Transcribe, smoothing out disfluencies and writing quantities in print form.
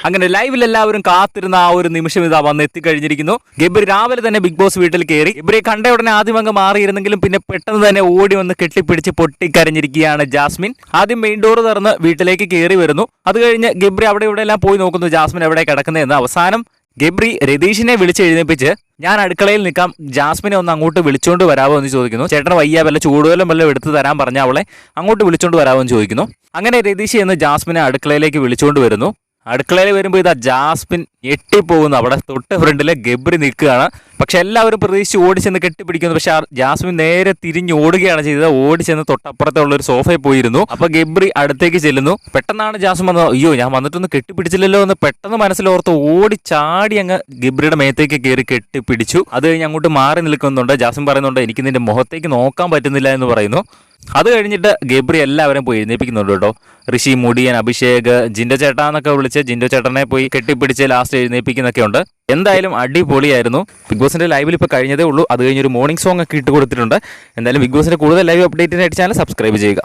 അങ്ങനെ ലൈവിൽ എല്ലാവരും കാത്തിരുന്ന ആ ഒരു നിമിഷം ഇതാ വന്ന് എത്തിക്കഴിഞ്ഞിരിക്കുന്നു. ഗബ്രി രാവിലെ തന്നെ ബിഗ് ബോസ് വീട്ടിൽ കയറി. ഗബ്രിയെ കണ്ട ഉടനെ ആദ്യം അങ്ങ് മാറിയിരുന്നെങ്കിലും പിന്നെ പെട്ടെന്ന് തന്നെ ഓടി വന്ന് കെട്ടിപ്പിടിച്ച് പൊട്ടിക്കരഞ്ഞിരിക്കുകയാണ് ജാസ്മിൻ. ആദ്യം മെയിൻ ഡോർ തുറന്ന് വീട്ടിലേക്ക് കയറി വരുന്നു. അത് കഴിഞ്ഞ് ഗബ്രി അവിടെ ഇവിടെ എല്ലാം പോയി നോക്കുന്നു ജാസ്മിൻ എവിടെ കിടക്കുന്നതെന്ന്. അവസാനം ഗബ്രി രതീഷിനെ വിളിച്ച് എഴുന്നേപ്പിച്ച് ഞാൻ അടുക്കളയിൽ നിൽക്കാം, ജാസ്മിനെ ഒന്ന് അങ്ങോട്ട് വിളിച്ചോണ്ട് വരാമോ എന്ന് ചോദിക്കുന്നു. ചേട്ടൻ വയ്യ, വല്ല ചൂടുവെള്ളം വല്ലതും എടുത്ത് തരാൻ പറഞ്ഞ അവളെ അങ്ങോട്ട് വിളിച്ചോണ്ട് വരാമോ എന്ന് ചോദിക്കുന്നു. അങ്ങനെ രതീഷ് എന്ന് ജാസ്മിനെ അടുക്കളയിലേക്ക് വിളിച്ചോണ്ട് വരുന്നു. അടുക്കളയിൽ വരുമ്പോൾ ഇതാ ജാസ്മിൻ ഞെട്ടിപ്പോകുന്നു. അവിടെ തൊട്ട് ഫ്രണ്ടില് ഗബ്രി നിൽക്കുകയാണ്. പക്ഷെ എല്ലാവരും പ്രതീക്ഷിച്ച് ഓടിച്ചെന്ന് കെട്ടിപ്പിടിക്കുന്നു. പക്ഷെ ജാസ്മിൻ നേരെ തിരിഞ്ഞ് ഓടുകയാണ് ചെയ്തത്. ഓടിച്ചെന്ന് തൊട്ടപ്പുറത്തെ ഉള്ള ഒരു സോഫയിൽ പോയിരുന്നു. അപ്പൊ ഗബ്രി അടുത്തേക്ക് ചെല്ലുന്നു. പെട്ടെന്നാണ് ജാസ്മിൻ വന്നത്. അയ്യോ, ഞാൻ വന്നിട്ടൊന്ന് കെട്ടിപ്പിടിച്ചില്ലല്ലോ എന്ന് പെട്ടെന്ന് മനസ്സിലോർത്ത് ഓടി ചാടി അങ്ങ് ഗബ്രിയുടെ മേത്തേക്ക് കയറി കെട്ടിപ്പിടിച്ചു. അത് കഴിഞ്ഞ് അങ്ങോട്ട് മാറി നിൽക്കുന്നുണ്ട്. ജാസ്മിൻ പറയുന്നുണ്ട് എനിക്ക് നിന്റെ മുഖത്തേക്ക് നോക്കാൻ പറ്റുന്നില്ല എന്ന് പറയുന്നു. അത് കഴിഞ്ഞിട്ട് ഗബ്രി എല്ലാവരും പോയി എഴുന്നേപ്പിക്കുന്നുണ്ട് കേട്ടോ. ഋഷി, മുടിയൻ, അഭിഷേക്, ജിൻഡോ ചേട്ടാ എന്നൊക്കെ വിളിച്ച് ജിൻഡോ ചേട്ടനെ പോയി കെട്ടിപ്പിടിച്ച് ലാസ്റ്റ് എഴുന്നേപ്പിക്കുന്നൊക്കെ ഉണ്ട്. എന്തായാലും അടിപൊളിയായിരുന്നു. ബിഗ് ബോസിന്റെ ലൈവിൽ ഇപ്പോൾ കഴിഞ്ഞതേ ഉള്ളൂ. അത് കഴിഞ്ഞൊരു മോർണിംഗ് സോങ് ഒക്കെ ഇട്ട് കൊടുത്തിട്ടുണ്ട്. എന്തായാലും ബിഗ് ബോസിന്റെ കൂടുതൽ ലൈവ് അപ്ഡേറ്റിനായിട്ട് ചാനൽ സബ്സ്ക്രൈബ് ചെയ്യുക.